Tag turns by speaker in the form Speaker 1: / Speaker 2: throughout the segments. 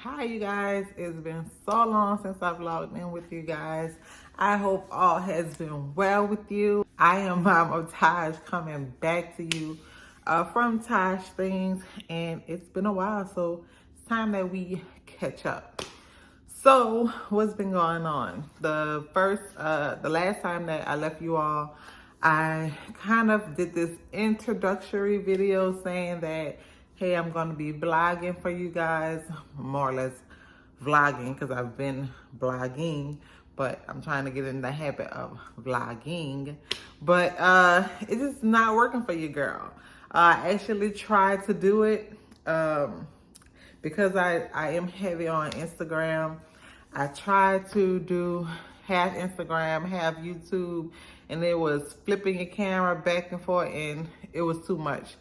Speaker 1: Hi you guys, it's been so long since I've logged in with you guys. I hope all has been well with you. I am Mama Taj coming back to you from Taj Things, and it's been a while, so it's time that we catch up. So what's been going on? The last time that I left you all, I kind of did this introductory video saying that, hey, I'm going to be blogging for you guys, more or less vlogging because I've been blogging, but I'm trying to get in the habit of vlogging. But it's just not working for you, girl. I actually tried to do it because I am heavy on Instagram. I tried to do half Instagram, half YouTube, and it was flipping your camera back and forth, and it was too much.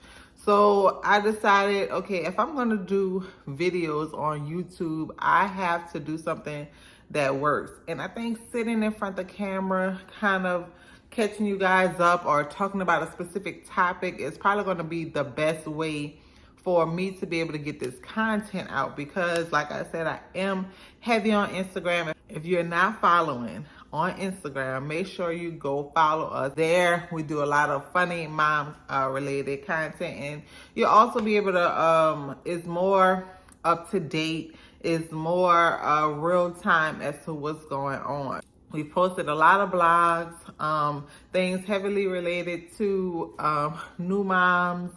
Speaker 1: So I decided, okay, if I'm gonna do videos on YouTube, I have to do something that works. And I think sitting in front of the camera, kind of catching you guys up or talking about a specific topic is probably gonna be the best way for me to be able to get this content out, because like I said, I am heavy on Instagram. If you're not following on Instagram, make sure you go follow us there. We do a lot of funny mom related content, and you'll also be able to it's more up to date, it's more real time as to what's going on. We posted a lot of blogs, things heavily related to new moms,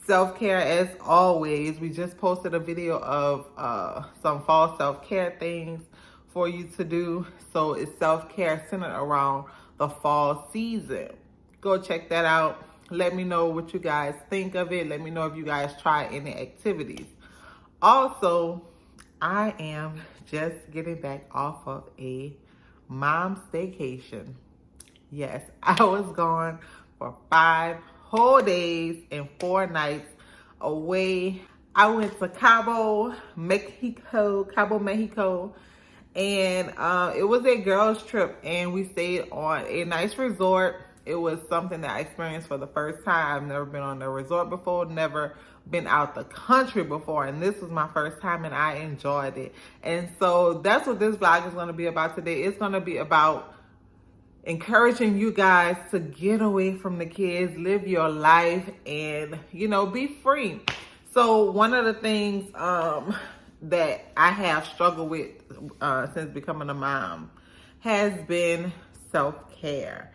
Speaker 1: self-care as always. We just posted a video of some fall self-care things for you to do. So it's self-care centered around the fall season. Go check that out. Let me know what you guys think of it. Let me know if you guys try any activities. Also, I am just getting back off of a mom staycation. Yes, I was gone for 5 whole days and 4 nights away. I went to Cabo, Mexico, and it was a girls trip, and we stayed on a nice resort. It was something that I experienced for the first time. I've never been on a resort before, never been out the country before, and this was my first time, and I enjoyed it. And so that's what this vlog is going to be about today. It's going to be about encouraging you guys to get away from the kids, live your life, and, you know, be free. So one of the things that I have struggled with since becoming a mom has been self-care,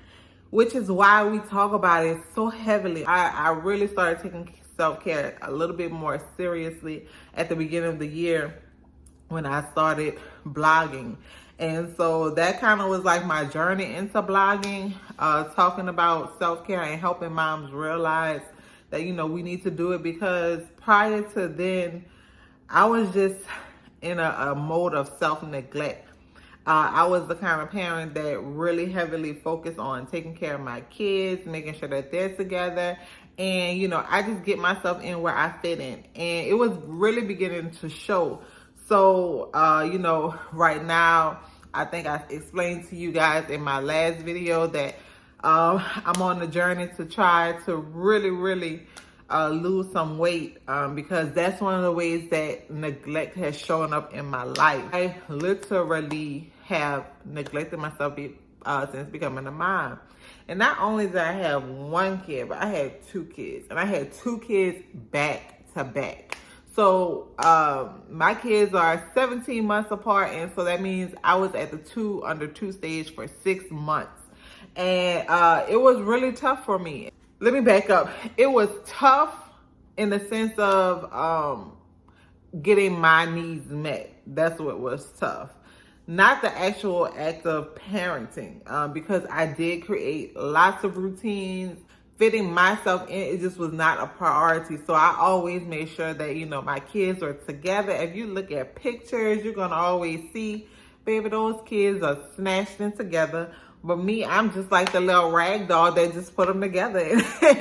Speaker 1: which is why we talk about it so heavily. I really started taking self-care a little bit more seriously at the beginning of the year when I started blogging. And so that kind of was like my journey into blogging, talking about self-care and helping moms realize that, you know, we need to do it, because prior to then, I was just in a mode of self-neglect. I was the kind of parent that really heavily focused on taking care of my kids, making sure that they're together. And, you know, I just get myself in where I fit in. And it was really beginning to show. So, you know, right now, I think I explained to you guys in my last video that I'm on a journey to try to really lose some weight, because that's one of the ways that neglect has shown up in my life. I literally have neglected myself since becoming a mom. And not only did I have one kid, but I had 2 kids. And I had 2 kids back to back. So my kids are 17 months apart, and so that means I was at the under 2 stage for 6 months. And it was really tough for me. Let me back up. It was tough in the sense of getting my needs met. That's what was tough. Not the actual act of parenting, because I did create lots of routines. Fitting myself in, it just was not a priority. So I always made sure that, you know, my kids are together. If you look at pictures, you're going to always see, baby, those kids are snatched in together. But me, I'm just like the little rag doll that just put them together.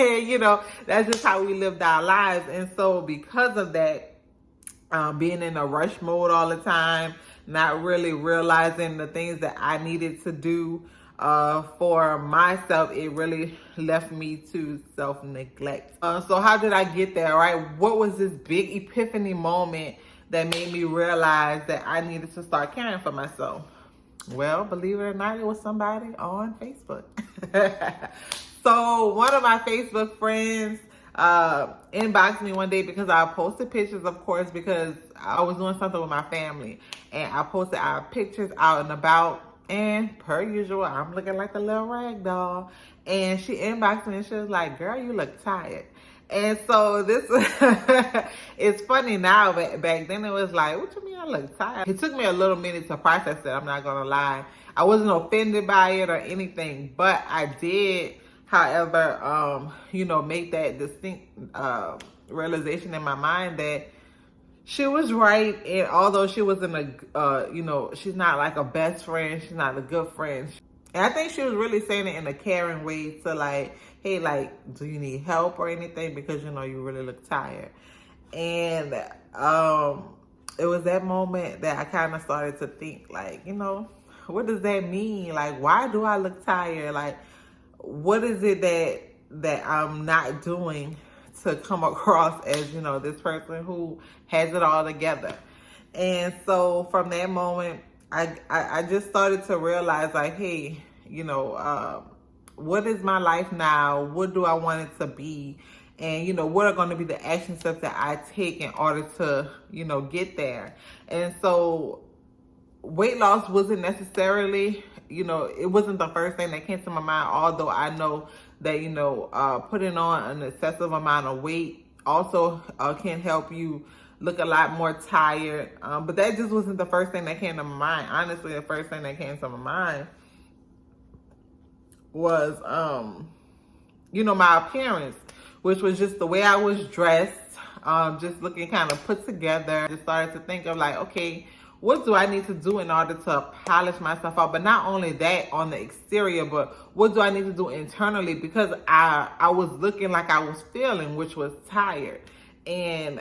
Speaker 1: You know, that's just how we lived our lives. And so because of that, being in a rush mode all the time, not really realizing the things that I needed to do for myself, it really left me to self-neglect. So how did I get there, right? What was this big epiphany moment that made me realize that I needed to start caring for myself. Well, believe it or not, it was somebody on Facebook. So one of my Facebook friends inboxed me one day because I posted pictures, of course, because I was doing something with my family. And I posted our pictures out and about. And per usual, I'm looking like a little rag doll. And she inboxed me and she was like, girl, you look tired. And so this it's funny now, but back then it was like, what you mean I look tired? It took me a little minute to process it, I'm not gonna lie. I wasn't offended by it or anything, but I did, however, make that distinct realization in my mind that she was right. And although she wasn't she's not like a best friend, she's not a good friend. And I think she was really saying it in a caring way to like, hey, like, do you need help or anything? Because, you really look tired. And it was that moment that I kind of started to think like, what does that mean? Like, why do I look tired? Like, what is it that I'm not doing to come across as, this person who has it all together? And so from that moment, I just started to realize like, hey, what is my life now? What do I want it to be? And, what are going to be the action steps that I take in order to, get there? And so weight loss wasn't necessarily, it wasn't the first thing that came to my mind, although I know that, putting on an excessive amount of weight also can help you look a lot more tired. But that just wasn't the first thing that came to my mind. Honestly, the first thing that came to my mind was, my appearance, which was just the way I was dressed, just looking kind of put together. Just started to think of like, okay, what do I need to do in order to polish myself up? But not only that on the exterior, but what do I need to do internally? Because I was looking like I was feeling, which was tired. And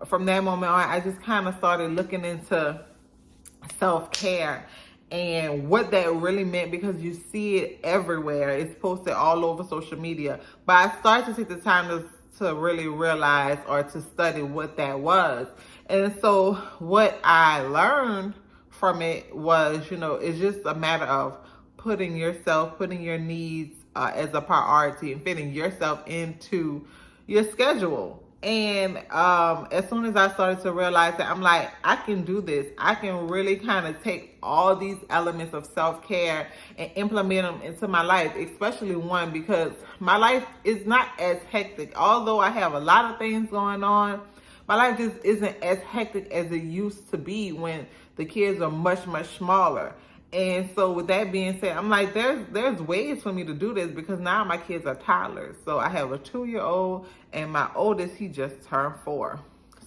Speaker 1: from that moment on, I just kind of started looking into self-care and what that really meant, because you see it everywhere. It's posted all over social media. But I started to take the time to really realize or to study what that was. And so what I learned from it was, it's just a matter of putting your needs as a priority and fitting yourself into your schedule. And as soon as I started to realize that, I'm like, I can do this. I can really kind of take all these elements of self-care and implement them into my life, especially one, because my life is not as hectic. Although I have a lot of things going on, my life just isn't as hectic as it used to be when the kids are much, much smaller. And so with that being said, I'm like, there's ways for me to do this, because now my kids are toddlers. So I have a 2-year-old and my oldest, he just turned 4.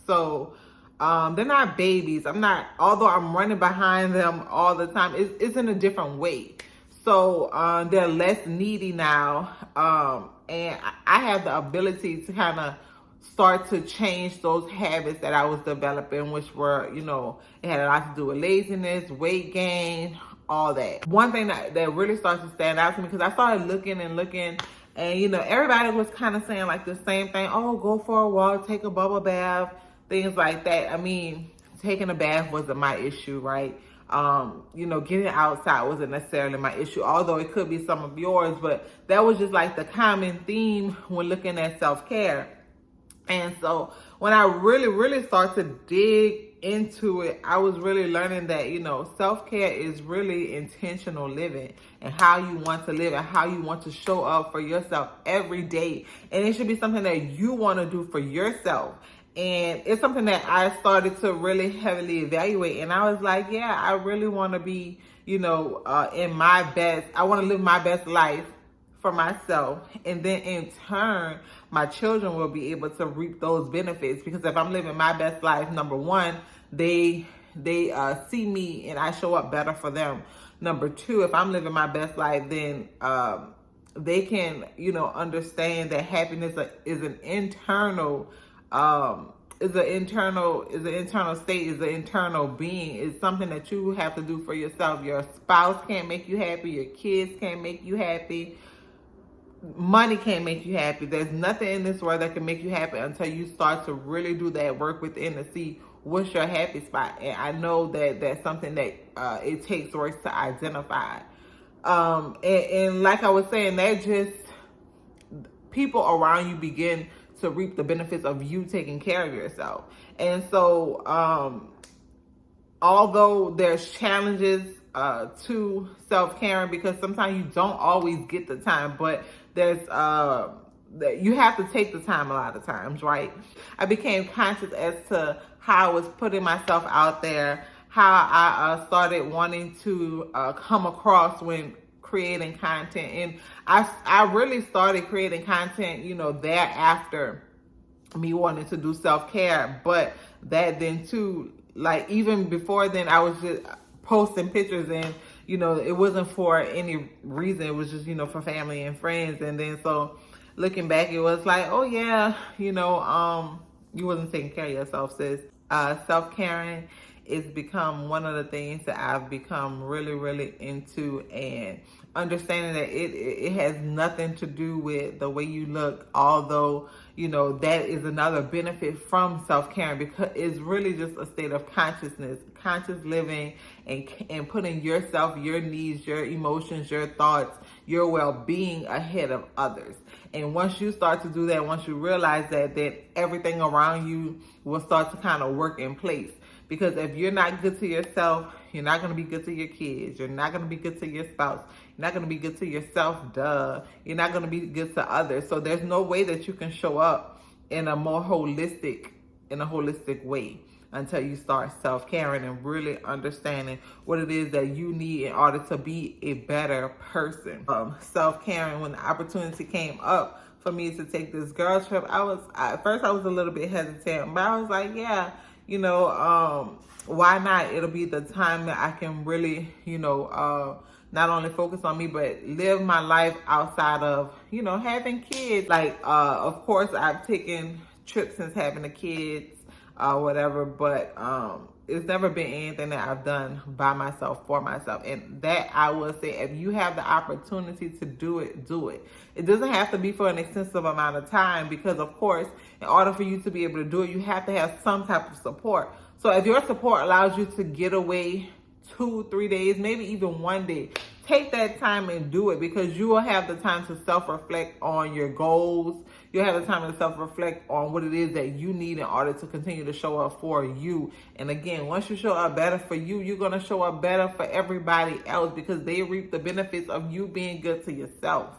Speaker 1: So they're not babies. Although I'm running behind them all the time, it's in a different way. So they're less needy now. And I have the ability to kind of start to change those habits that I was developing, which were, it had a lot to do with laziness, weight gain, all that. One thing that really starts to stand out to me, because I started looking and everybody was kind of saying like the same thing. Oh, go for a walk, take a bubble bath, things like that. I mean, taking a bath wasn't my issue, right? Getting outside wasn't necessarily my issue, although it could be some of yours, but that was just like the common theme when looking at self-care. And so when I really, really start to dig into it, I was really learning that, self-care is really intentional living and how you want to live and how you want to show up for yourself every day. And it should be something that you want to do for yourself. And it's something that I started to really heavily evaluate. And I was like, yeah, I really want to be, in my best. I want to live my best life for myself, and then in turn my children will be able to reap those benefits, because if I'm living my best life, number one, they see me and I show up better for them. Number two, if I'm living my best life, then they can understand that happiness is an internal is an internal state, is an internal being. It's something that you have to do for yourself. Your spouse can't make you happy, your kids can't make you happy, money can't make you happy. There's nothing in this world that can make you happy until you start to really do that work within to see what's your happy spot. And I know that that's something that it takes work to identify. And like I was saying, that just people around you begin to reap the benefits of you taking care of yourself. And so, although there's challenges to self-caring, because sometimes you don't always get the time, but there's that you have to take the time a lot of times, right? I became conscious as to how I was putting myself out there, how I started wanting to come across when creating content. And I really started creating content, thereafter me wanting to do self-care. But that then too, like even before then, I was just posting pictures, and it wasn't for any reason. It was just for family and friends. And then so looking back, it was like, oh yeah, you wasn't taking care of yourself, sis. Self-caring is become one of the things that I've become really, really into, and understanding that it has nothing to do with the way you look, although that is another benefit from self-caring, because it's really just a state of conscious living, and putting yourself, your needs, your emotions, your thoughts, your well-being ahead of others. And once you start to do that, once you realize that, then everything around you will start to kind of work in place. Because if you're not good to yourself, you're not going to be good to your kids. You're not going to be good to your spouse. You're not going to be good to yourself, You're not going to be good to others. So there's no way that you can show up in a holistic way until you start self-caring and really understanding what it is that you need in order to be a better person. Self-caring, when the opportunity came up for me to take this girl trip, at first I was a little bit hesitant, but I was like, yeah, why not? It'll be the time that I can really, not only focus on me, but live my life outside of, having kids. Like, of course, I've taken trips since having the kids, whatever, but it's never been anything that I've done by myself, for myself. And that I will say, if you have the opportunity to do it, do it. It doesn't have to be for an extensive amount of time, because of course, in order for you to be able to do it, you have to have some type of support. So if your support allows you to get away 2-3 days, maybe even 1 day, take that time and do it, because you will have the time to self-reflect on your goals. You'll have the time to self-reflect on what it is that you need in order to continue to show up for you. And again, once you show up better for you, you're going to show up better for everybody else, because they reap the benefits of you being good to yourself.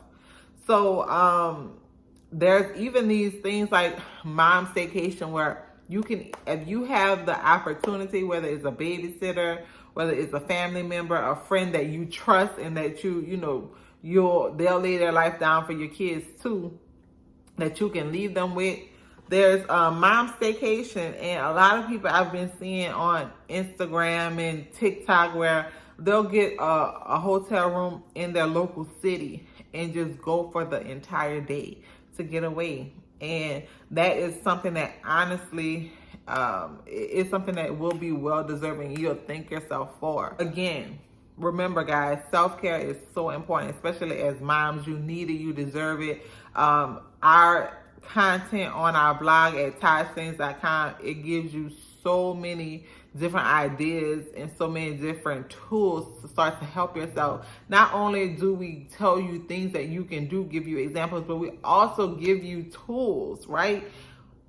Speaker 1: So there's even these things like mom staycation, where you can, if you have the opportunity, whether it's a babysitter, whether it's a family member, a friend that you trust, and that they'll lay their life down for your kids too, that you can leave them with. There's mom staycation, and a lot of people I've been seeing on Instagram and TikTok where they'll get a hotel room in their local city and just go for the entire day to get away. And that is something that honestly is something that will be well deserving. You'll thank yourself for. Again, remember guys, self-care is so important, especially as moms. You need it, you deserve it. Our content on our blog at TyStings.com, it gives you so many different ideas and so many different tools to start to help yourself. Not only do we tell you things that you can do, give you examples, but we also give you tools, right?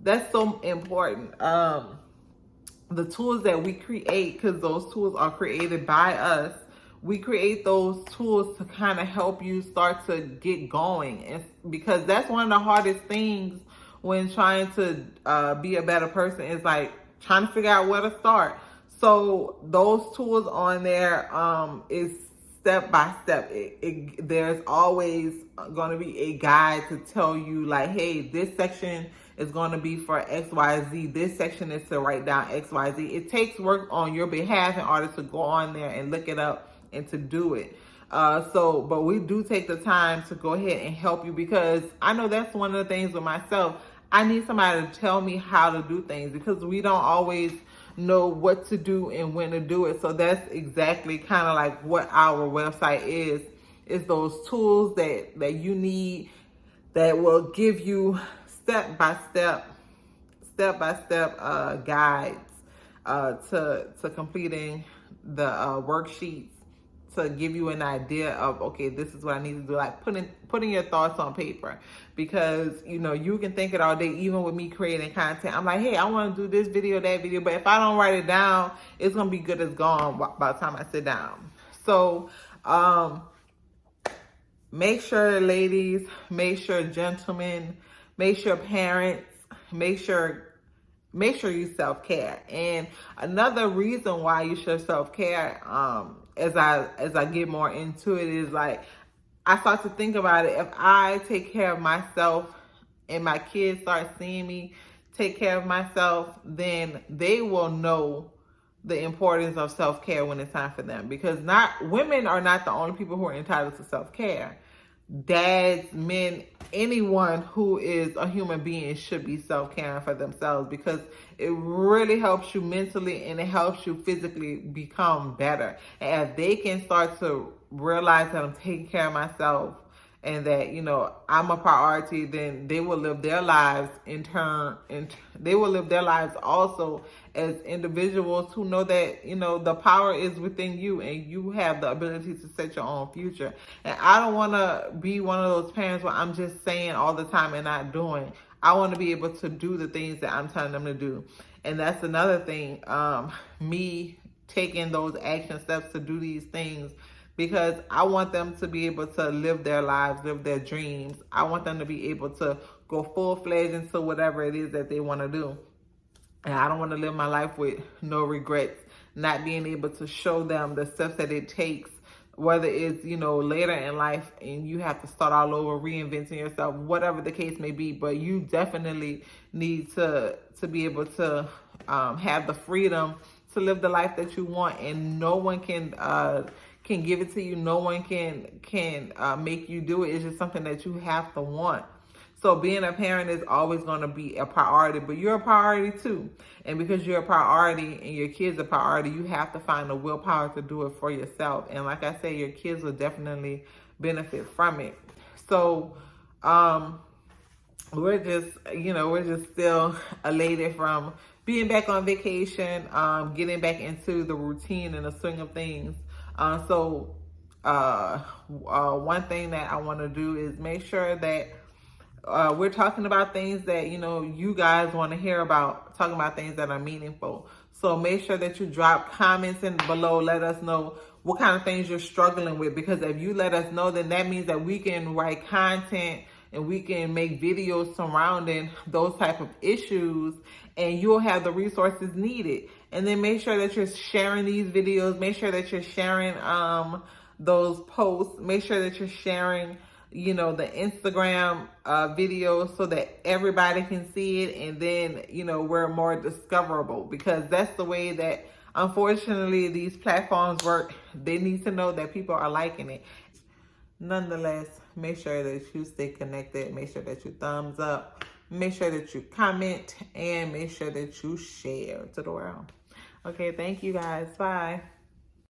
Speaker 1: That's so important. The tools that we create, because those tools are created by us, we create those tools to kind of help you start to get going. And because that's one of the hardest things when trying to be a better person, is like trying to figure out where to start. So those tools on there is step by step. There's always going to be a guide to tell you like, hey, this section is going to be for XYZ. This section is to write down XYZ. It takes work on your behalf in order to go on there and look it up and to do it. But we do take the time to go ahead and help you, because I know that's one of the things with myself. I need somebody to tell me how to do things, because we don't always know what to do and when to do it. So that's exactly kind of like what our website is those tools that you need, that will give you step by step guides to completing the worksheets to give you an idea of, okay, this is what I need to do. Like putting your thoughts on paper, because you can think it all day. Even with me creating content, I'm like, hey, I want to do this video, that video, but if I don't write it down, it's gonna be good as gone by the time I sit down. So make sure, ladies, make sure, gentlemen, make sure, parents, make sure you self-care. And another reason why you should self-care, as I get more into it, is like, I start to think about it. If I take care of myself and my kids start seeing me take care of myself, then they will know the importance of self-care when it's time for them. Because women are not the only people who are entitled to self-care. Dads, men, anyone who is a human being should be self-caring for themselves, because it really helps you mentally and it helps you physically become better. And if they can start to realize that I'm taking care of myself and that I'm a priority, then they will live their lives in turn, and they will live their lives also as individuals who know that the power is within you and you have the ability to set your own future. And I don't want to be one of those parents where I'm just saying all the time and not doing. I want to be able to do the things that I'm telling them to do. And that's another thing, me taking those action steps to do these things, because I want them to be able to live their lives, live their dreams. I want them to be able to go full-fledged into whatever it is that they want to do. And I don't want to live my life with no regrets, not being able to show them the steps that it takes, whether it's, later in life and you have to start all over, reinventing yourself, whatever the case may be. But you definitely need to be able to have the freedom to live the life that you want, and no one can give it to you. No one can make you do it. It's just something that you have to want. So being a parent is always going to be a priority, but you're a priority too. And because you're a priority and your kids are a priority, you have to find the willpower to do it for yourself. And like I said, your kids will definitely benefit from it. So we're just still elated from being back on vacation, getting back into the routine and the swing of things. So one thing that I want to do is make sure that we're talking about things that you guys want to hear about, talking about things that are meaningful. So make sure that you drop comments in below. Let us know what kind of things you're struggling with, because if you let us know, then that means that we can write content and we can make videos surrounding those type of issues, and you'll have the resources needed. And then make sure that you're sharing these videos. Make sure that you're sharing those posts. Make sure that you're sharing the Instagram videos, so that everybody can see it, and then we're more discoverable, because that's the way that unfortunately these platforms work. They need to know that people are liking it. Nonetheless, make sure that you stay connected. Make sure that you thumbs up. Make sure that you comment, and make sure that you share to the world. Okay, thank you guys. Bye.